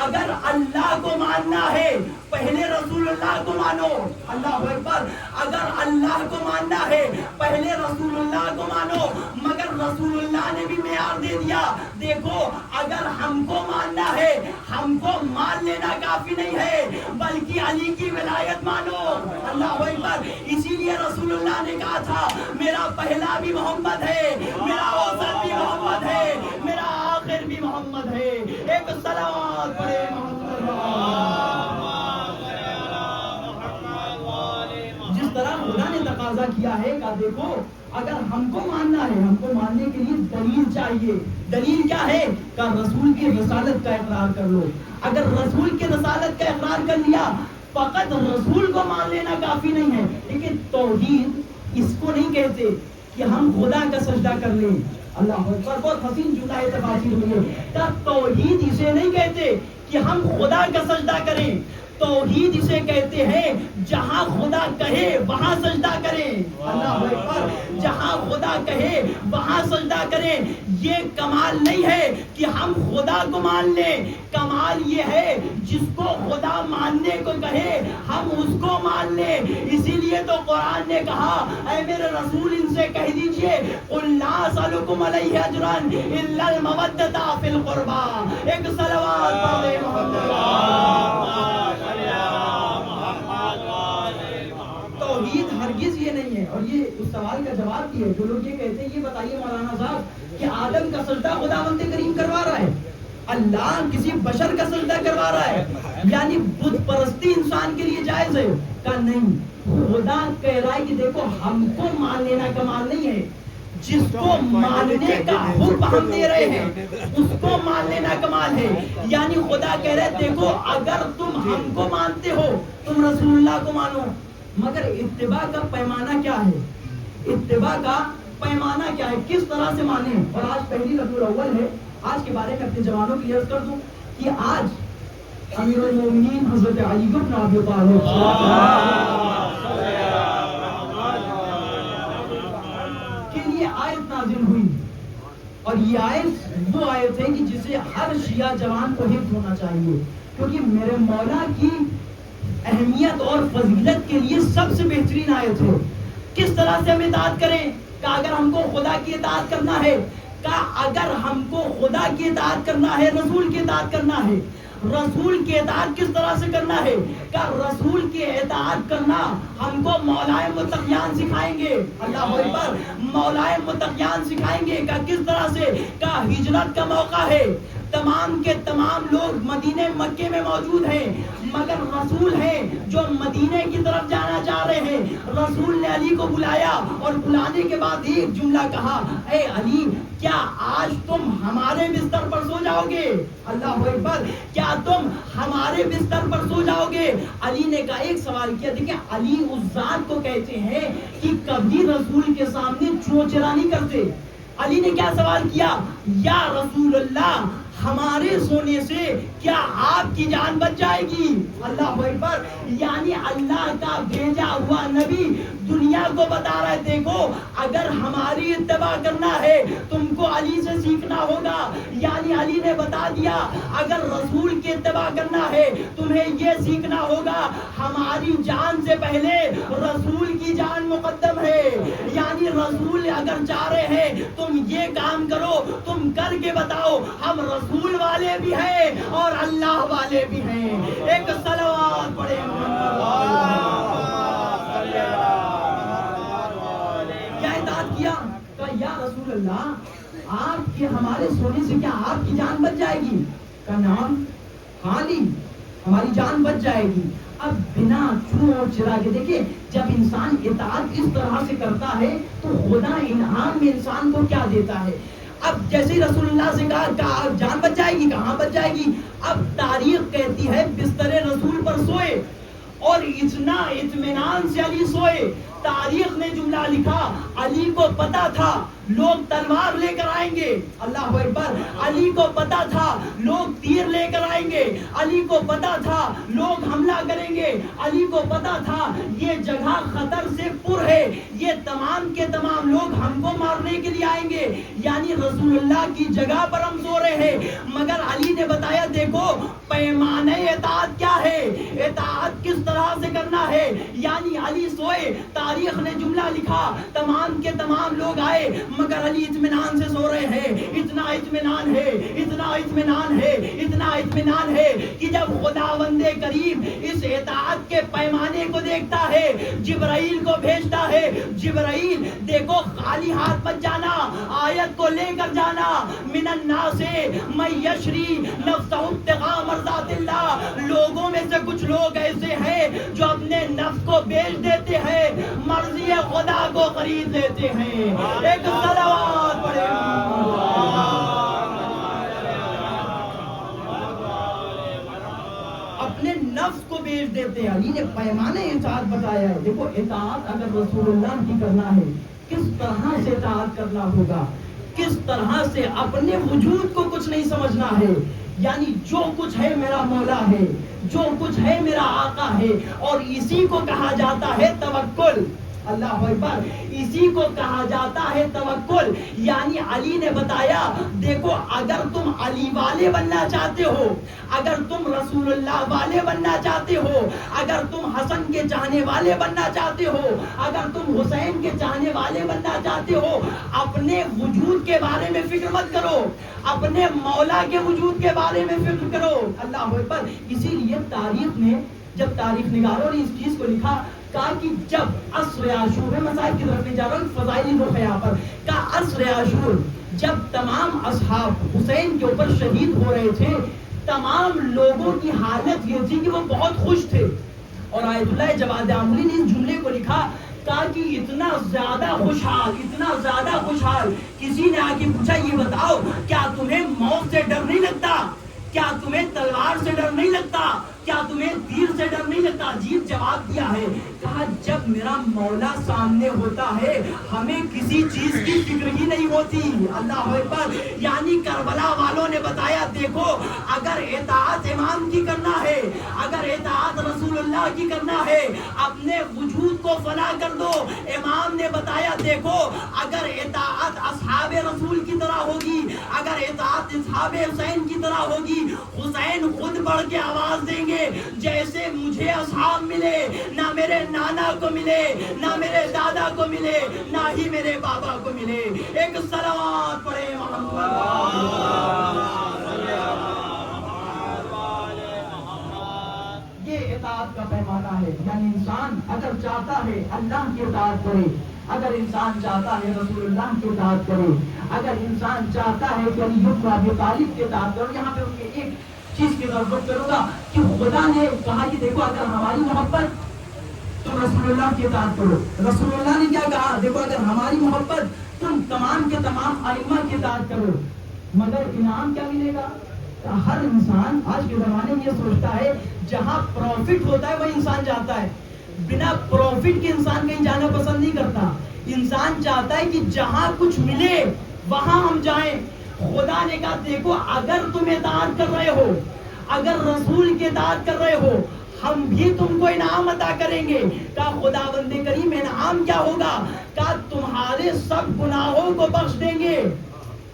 اگر اللہ کو ماننا ہے پہلے رسول اللہ کو مانو. اللہ اکبر. اگر اللہ کو ماننا ہے پہلے رسول اللہ کو مانو. مگر رسول اللہ نے بھی معیار دے دیا دیکھو اگر ہم کو ماننا ہے ہم کو مان لینا کافی نہیں ہے بلکہ علی کی ولایت مانو. اللہ اکبر. اسی لیے رسول اللہ نے کہا تھا میرا پہلا بھی محمد ہے, میرا اوسط بھی محمد ہے, میرا آخر بھی محمد ہے. ایک صلوات پڑھے جس طرح خدا نے تقاضا کیا ہے کہ دیکھو اگر ہم کو ماننا ہے ہم کو ماننے کے لیے دلیل چاہیے. دلیل کیا ہے؟ کہ رسول کی رسالت کا اقرار کر لو. اگر رسول کی رسالت کا اقرار کر لیا فقط رسول کو مان لینا کافی نہیں ہے. لیکن توحید اس کو نہیں کہتے کہ ہم خدا کا سجدہ کر لیں. اللہ اکبر. بہت حسین جملہ تفاسیر ہوئی ہے. توحید اسے نہیں کہتے کہ ہم خدا کا سجدہ کریں. توحید اسے کہتے ہیں جہاں خدا کہے وہاں سجدہ کریں. اللہ اکبر. جہاں خدا کہے وہاں سجدہ کریں. یہ کمال نہیں ہے کہ ہم خدا کو مان لیں, کمال یہ ہے جس کو خدا ماننے کو کہے ہم اس کو مان لیں. اسی لیے تو قرآن نے کہا اے میرے رسول ان سے کہہ دیجئے قل لا اسألکم علیہ اجرا الا المودۃ فی القربى. ایک صلوات پڑھے توحید ہرگز یہ نہیں ہے. اور یہ اس سوال کا جواب بھی ہے جو لوگ یہ کہتے ہیں, یہ بتائیے مولانا صاحب کہ آدم کا سجدہ خداوند کریم کروا رہا ہے, اللہ کسی بشر کا سجدہ کروا رہا ہے, یعنی بت پرستی انسان کے لیے جائز ہے؟ کہ نہیں. خدا کہہ رہا ہے کہ دیکھو ہم کو مان لینا کمال نہیں ہے, جس کو ماننے کا حکم ہم دے رہے ہیں اس کو مان لینا کمال ہے. یعنی خدا کہہ رہے دیکھو اگر تم ہم کو مانتے ہو تم رسول اللہ کو مانو, مگر اتباع کا پیمانہ کیا ہے؟ اتباع کا پیمانہ کیا ہے, کس طرح سے مانیں؟ اور آج پہلی ربیع الاول ہے, آج کے بارے میں اپنے جوانوں کی عرض کر دوں کہ آج امیر المومنین حضرت علی بن ابی طالب کے لیے آیت نازل ہوئی, اور یہ آیت وہ آیت ہے کہ جسے ہر شیعہ جوان کو حفظ ہونا چاہیے, کیونکہ میرے مولا کی اہمیت اور فضیلت کے لیے سب سے بہترین آیت ہے. کس طرح سے ہم اطاعت کریں؟ کہ اگر ہم کو خدا کی اطاعت کرنا ہے, کہ اگر ہم کو خدا کی اطاعت کرنا ہے, رسول کی اطاعت کرنا ہے, رسول کی اطاعت کس طرح سے کرنا ہے؟ کہ رسول کی اطاعت کرنا ہم کو مولائے متقیان سکھائیں گے. اللہ اکبر. مولائے متقیان سکھائیں گے کہ کس طرح سے, کہ ہجرت کا موقع ہے, تمام کے تمام لوگ مدینے مکے میں موجود ہیں, مگر رسول ہیں جو مدینے کی طرف جانا چاہ رہے ہیں. رسول نے علی کو بلایا اور بلانے کے بعد ایک جملہ کہا, اے علی کیا آج تم ہمارے بستر پر سو جاؤ گے؟ اللہ اکبر. کیا تم ہمارے بستر پر سو جاؤ گے؟ علی نے کہا, ایک سوال کیا, دیکھیں علی اس ذات کو کہتے ہیں کہ کبھی رسول کے سامنے چوچرا نہیں کرتے. علی نے کیا سوال کیا, یا رسول اللہ ہمارے سونے سے کیا آپ کی جان بچ جائے گی؟ اللہ اکبر. یعنی اللہ کا بھیجا ہوا نبی دنیا کو بتا رہا ہے دیکھو اگر ہماری اتباع کرنا ہے تم کو علی سے سیکھنا ہوگا. یعنی علی نے بتا دیا اگر رسول کی اتباع کرنا ہے تمہیں یہ سیکھنا ہوگا ہماری جان سے پہلے رسول کی جان مقدم ہے. یعنی رسول اگر چاہ رہے ہیں تم یہ کام کرو, تم کر کے بتاؤ, ہم رسول والے بھی ہیں اور اللہ والے بھی ہیں. ایک صلوات پڑھیں. کیا اطاعت کیا؟ کہ یا رسول اللہ آپ کے ہمارے سونے سے کیا آپ کی جان بچ جائے گی؟ کہ نام خالی ہماری جان بچ جائے گی. اب بنا چور چرا کے دیکھیں جب انسان اطاعت اس طرح سے کرتا ہے تو خدا انعام میں انسان کو کیا دیتا ہے. اب جیسے رسول اللہ سے کہا جان بچ جائے گی, کہاں بچ جائے گی؟ اب تاریخ کہتی ہے بستر رسول پر سوئے اور اتنا اطمینان سے علی سوئے. تاریخ نے جملہ لکھا علی کو پتا تھا لوگ تلوار لے کر آئیں گے. اللہ اکبر. علی کو پتا تھا لوگ تیر لے کر آئیں گے, علی کو پتا تھا لوگ حملہ کریں گے, علی کو پتا تھا یہ جگہ خطر سے پر ہے, یہ تمام کے تمام لوگ ہم کو مارنے کے لیے آئیں گے. یعنی رسول اللہ کی جگہ پر ہم سو رہے ہیں, مگر علی نے بتایا دیکھو پیمانے اطاعت کیا ہے, اطاعت کس طرح سے کرنا ہے. یعنی علی سوئے, تاریخ نے جملہ لکھا تمام کے تمام لوگ آئے مگر علی اطمینان سے سو رہے ہیں. اتنا اطمینان ہے, اتنا اطمینان ہے, اتنا اطمینان ہے کہ جب خداوند کریم اس اطاعت کے پیمانے کو دیکھتا ہے جبرائیل کو بھیجتا ہے. جبرائیل دیکھو خالی ہاتھ مت جانا, آیت کو لے کر جانا. من الناس من یشری نفسہ ابتغاء مرضات اللہ. لوگوں میں سے کچھ لوگ ایسے ہیں جو اپنے نفس کو بیچ دیتے ہیں, مرضی خدا کو خرید لیتے ہیں. ایک صلوات پڑھیں. اپنے نفس کو بیچ دیتے ہیں. علی نے پیمانے اطاعت بتایا ہے. دیکھو اطاعت اگر رسول اللہ کی کرنا ہے کس طرح سے اطاعت کرنا ہوگا. کس طرح سے اپنے وجود کو کچھ نہیں سمجھنا ہے. یعنی جو کچھ ہے میرا مولا ہے، جو کچھ ہے میرا آقا ہے، اور اسی کو کہا جاتا ہے توکل. اللہ اکبر. اسی کو کہا جاتا ہے توکل. یعنی علی نے بتایا دیکھو اگر تم علی والے بننا چاہتے ہو، اگر تم رسول اللہ والے بننا چاہتے ہو، اگر تم حسن کے چاہنے والے بننا چاہتے ہو، اگر تم حسین کے چاہنے والے بننا چاہتے ہو، اپنے وجود کے بارے میں فکر مت کرو، اپنے مولا کے وجود کے بارے میں فکر کرو. اللہ اکبر. اسی لیے تاریخ نے، جب تاریخ نگاروں نے اس چیز کو لکھا، کہا کہ جب عصر عاشور، میں مسائل کی طرف نہیں جا رہا ہوں، فضائلی رخ ہے یہاں پر، کہا عصر عاشور جب تمام اصحاب حسین کے اوپر شہید ہو رہے تھے، تمام لوگوں کی حالت یہ تھی کہ وہ بہت خوش تھے. اور آیت اللہ جواد عاملی نے اس جملے کو لکھا، کہا کہ اتنا زیادہ خوشحال، اتنا زیادہ خوشحال. کسی نے آ کے پوچھا یہ بتاؤ کیا تمہیں موت سے ڈر نہیں لگتا، کیا تمہیں تلوار سے ڈر نہیں لگتا، کیا تمہیں تیر سے ڈر نہیں لگتا؟ عجیب جواب دیا ہے. کہا جب میرا مولا سامنے ہوتا ہے ہمیں کسی چیز کی فکر ہی نہیں ہوتی. اللہ اکبر. یعنی کربلا والوں نے بتایا دیکھو اگر اطاعت امام کی کرنا ہے، اگر اطاعت رسول اللہ کی کرنا ہے، اپنے وجود کو فنا کر دو. امام نے بتایا دیکھو اگر اطاعت اصحاب رسول کی طرح ہوگی، اگر اطاعت اصحاب حسین کی طرح ہوگی، حسین خود بڑھ کے آواز دیں گے جیسے مجھے اصحاب ملے، نہ میرے نانا کو ملے، نہ میرے دادا کو ملے، نہ ہی میرے بابا کو ملے. ایک صلوات پڑھے محمد. یہ اطاعت کا پیمانہ ہے. یعنی انسان اگر چاہتا ہے اللہ کی اطاعت کرے، اگر انسان چاہتا ہے رسول اللہ کی اطاعت کرے، اگر انسان چاہتا ہے کہ علی بن ابی طالب کی اطاعت کرے. یہاں پہ ایک چیز کی ضرورت کروں گا کہ خدا نے کہا کہ دیکھو اگر ہماری محبت تم رسول اللہ کی اطاعت کرو. رسول اللہ نے کیا کہا؟ دیکھو اگر ہماری محبت تم تمام کے تمام ائمہ کی اطاعت کرو. مگر انعام کیا ملے گا؟ ہر انسان آج کے زمانے میں یہ سوچتا ہے جہاں پروفٹ ہوتا ہے وہ انسان جاتا ہے، بنا پروفٹ کے انسان کہیں جانا پسند نہیں کرتا. انسان چاہتا ہے کہ جہاں کچھ ملے وہاں ہم جائیں. خدا نے کہا دیکھو اگر تم اطاعت کر رہے ہو، اگر رسول کی اطاعت کر رہے ہو، ہم بھی تم کو انعام عطا کریں گے. کہا خدا بند کریم انعام کیا ہوگا؟ کہا تمہارے سب گناہوں کو بخش دیں گے.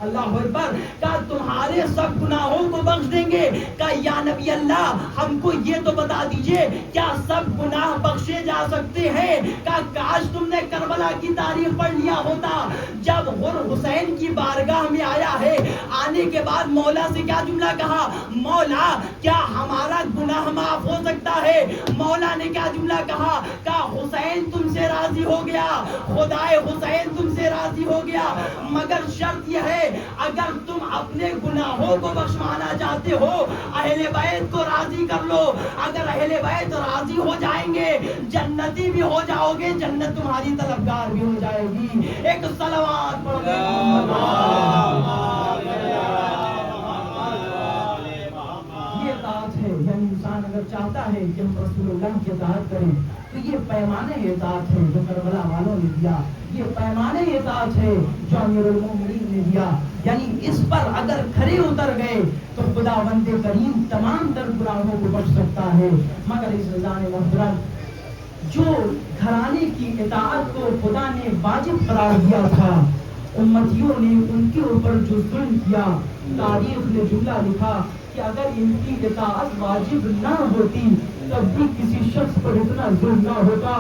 اللہ اکبر. کہا تمہارے سب گناہوں کو بخش دیں گے. کہا یا نبی اللہ ہم کو یہ تو بتا دیجئے کیا سب گناہ بخشے جا سکتے ہیں؟ کہا کاش تم نے کربلا کی تاریخ پڑھ لیا ہوتا. جب غر حسین کی بارگاہ میں آیا ہے، آنے کے بعد مولا سے کیا جملہ کہا؟ مولا کیا ہمارا گناہ معاف ہو سکتا ہے؟ مولا نے کیا جملہ کہا؟ کہا حسین تم سے راضی ہو گیا، خدائے حسین تم سے راضی ہو گیا، مگر شرط یہ ہے اگر تم اپنے گناہوں کو بخشوانا چاہتے ہو اہل بیت کو راضی کر لو. اگر اہل بیت راضی ہو جائیں گے جنتی بھی ہو جاؤ گے، جنت تمہاری طلبگار بھی ہو جائے گی. ایک صلوات پڑھ دو. یہ اطاعت ہے. یعنی انسان اگر چاہتا ہے کہ ہم رسول اللہ کی اطاعت کریں تو یہ پیمانہ اطاعت ہے جو کربلا والوں نے دیا، یہ پیمانہ اطاعت ہے جو امیر المومنین نے دیا. یعنی اس پر اگر کھڑے اتر گئے تو خدا بند کریم تمام تر گناہوں کو بخش سکتا ہے. مگر اس رضان محترم جو گھرانے کی اطاعت کو خدا نے واجب قرار دیا تھا، امتیوں نے ان کے اوپر جو ظلم کیا، تاریخ نے جملہ لکھا کہ اگر ان کی اطاعت واجب نہ ہوتی تب بھی کسی شخص پر اتنا ظلم نہ ہوتا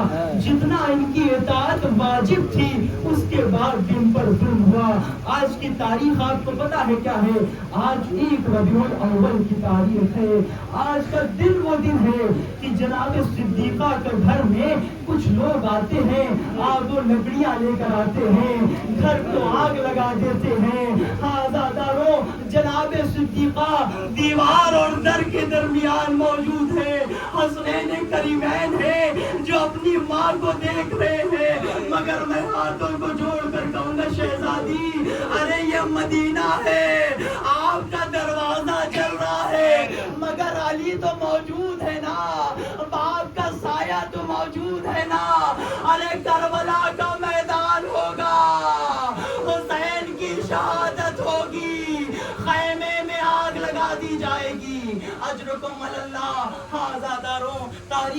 جتنا ان کی اطاعت واجب تھی اس کے بعد جن پر ظلم ہوا. آج کی تاریخ آپ کو پتا ہے کیا ہے؟ آج 1 ربیع الاول کی تاریخ ہے. آج کا دن وہ دن ہے کہ جناب صدیقہ کے گھر میں کچھ لوگ آتے ہیں، آگ و لکڑیاں لے کر آتے ہیں، گھر کو آگ لگا دیتے ہیں. آزاداروں جناب صدیقہ دیوار اور در کے درمیان موجود ہے، حسنین کریمین ہے جو اپنی ماں کو دیکھ رہے ہیں. مگر میں ہاتھوں کو جوڑ کر کہوں گا شہزادی ارے یہ مدینہ ہے، آپ کا دروازہ چل رہا ہے مگر علی تو موجود ہے نا، باپ کا سایہ تو موجود ہے نا. ارے کربلا کا میدان ہوگا، حسین کی شہادت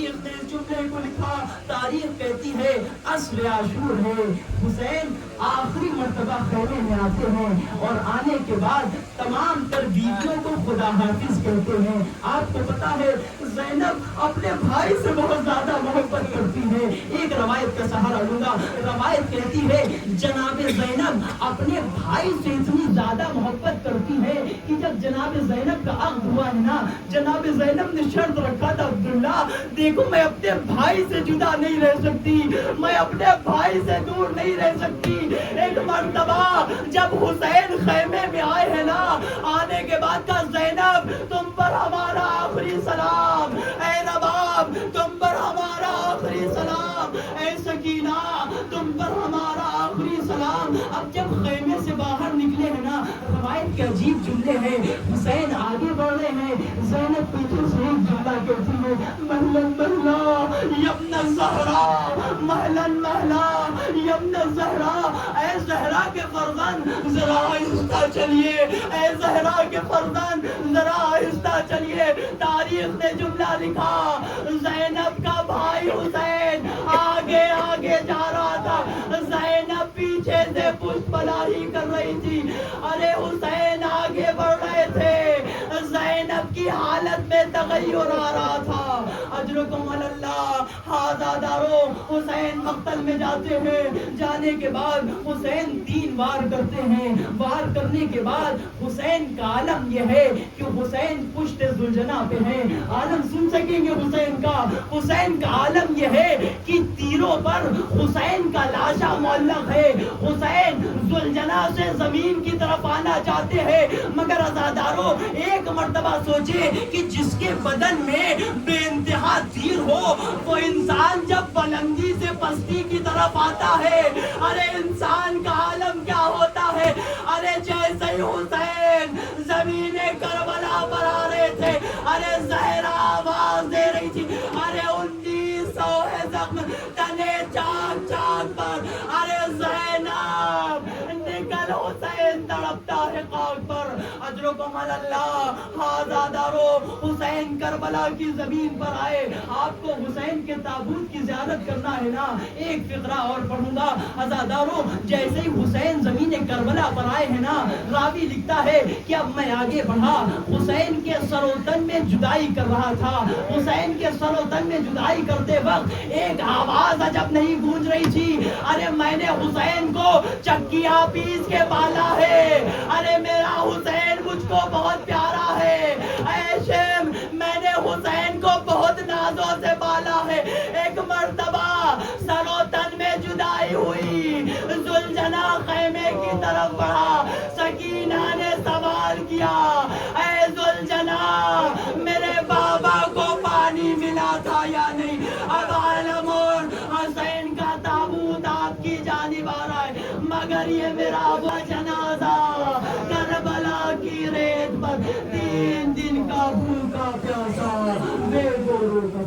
تاریخ نے اس جملے کو لکھا. تاریخ کہتی ہے عصر عاشور ہے. حسین آخری مرتبہ خیمے میں آتے ہیں اور آنے کے بعد تمام تر بیویوں کو خدا حافظ کہتے ہیں. آپ کو پتا ہے زینب اپنے بھائی سے بہت زیادہ محبت کرتی ہے. ایک روایت کا سہارا لوں گا. روایت کہتی ہے جناب زینب اپنے بھائی سے اتنی زیادہ محبت کرتی ہے کہ جب جناب زینب کا عقد ہوا ہے نا, جناب زینب نے شرط رکھا تھا, عبداللہ دیکھو میں اپنے بھائی سے جدا نہیں رہ سکتی, میں اپنے بھائی سے دور نہیں رہ سکتی. ایک مرتبہ جب حسین خیمے میں آئے ہیں نا, آنے کے بعد کا زینب تم پر ہمارا آخری سلام, اے رباب تم پر ہمارا آخری سلام, اے سکینہ تم پر ہمارا آخری سلام. اب جب خیمے سے باہر نکلے ہیں نا, روایت کے عجیب جملے ہیں. حسین آگے بڑھ رہے ہیں, زینب پیچھے سے ایک جملہ کہتی ہے مہلن مہلا یبن الزہرا, مہلن مہلا یبن الزہرا, اے زہرا کے فرزند ذرا آہستہ چلیے, اے زہرا کے فرزند ذرا آہستہ چلیے. تاریخ نے جملہ لکھا زینب کا بھائی حسین آگے آگے جا رہا تھا, زینب پیچھے سے پشت پناہی کر رہی تھی. ارے حسین آگے بڑھ رہے تھے, زینب کی حالت میں تغیر آ رہا تھا. اجرکم اللہ. ہاذا دارو. حسین مقتل میں جاتے ہیں, جانے کے بعد حسین 3 وار کرتے ہیں. وار کرنے کے بعد حسین کا عالم یہ ہے کہ حسین پشت زلجنا پہ ہیں. عالم سن سکیں گے حسین کا. حسین کا عالم یہ ہے کہ تیروں پر حسین کا لاشا معلق ہے. حسین زلجنا سے زمین کی طرف آنا چاہتے ہیں, مگر عزادارو ایک مرتبہ سوچے کہ جس کے بدن میں بے انتہا تیر ہو وہ انسان جب بلندی سے پستی کی طرف آتا ہے, ارے انسان کا عالم کیا ہوتا ہے. ارے جیسے ہی حسین زمین کربلا پر آ رہے تھے, ارے زہرا آواز دے رہی تھی, ارے 1900 زخم تنے چاک چاک پر, ارے زینب نکل, حسین تڑپتا ہے خاک پر. اجرکم اللہ. ہاذا دارو. حسین کربلا کی زمین پر آئے. آپ کو حسین کے تابوت کی زیارت کرنا ہے نا, ایک فقرہ اور پڑھوں گا. عزادارو جیسے ہی حسین زمین کربلا پر آئے ہیں نا, راوی لکھتا ہے کہ اب میں آگے بڑھا, حسین کے سر و تن میں جدائی کر رہا تھا. حسین کے سر و تن میں جدائی کرتے وقت ایک آواز عجب نہیں گونج رہی تھی, ارے میں نے حسین کو چکیا پیس کے پالا ہے, ارے میرا حسین مجھ کو بہت پیارا ہے, اے شیم میں نے حسین کو بہت نازوں سے پالا ہے. ایک مرتبہ سر و تن میں جدائی ہوئی, زلجنا خیمے کی طرف بڑھا. سکینہ نے سوال کیا, اے زلجنا میرے بابا کو پانی ملا تھا یا نہیں؟ اب عالم اور حسین کا تابوت آپ کی جانب آ رہا ہے, مگر یہ میرا وہ جنازہ کربلا کی ریت پر 3 دن کا بھوکا پیاسا بے گورو کا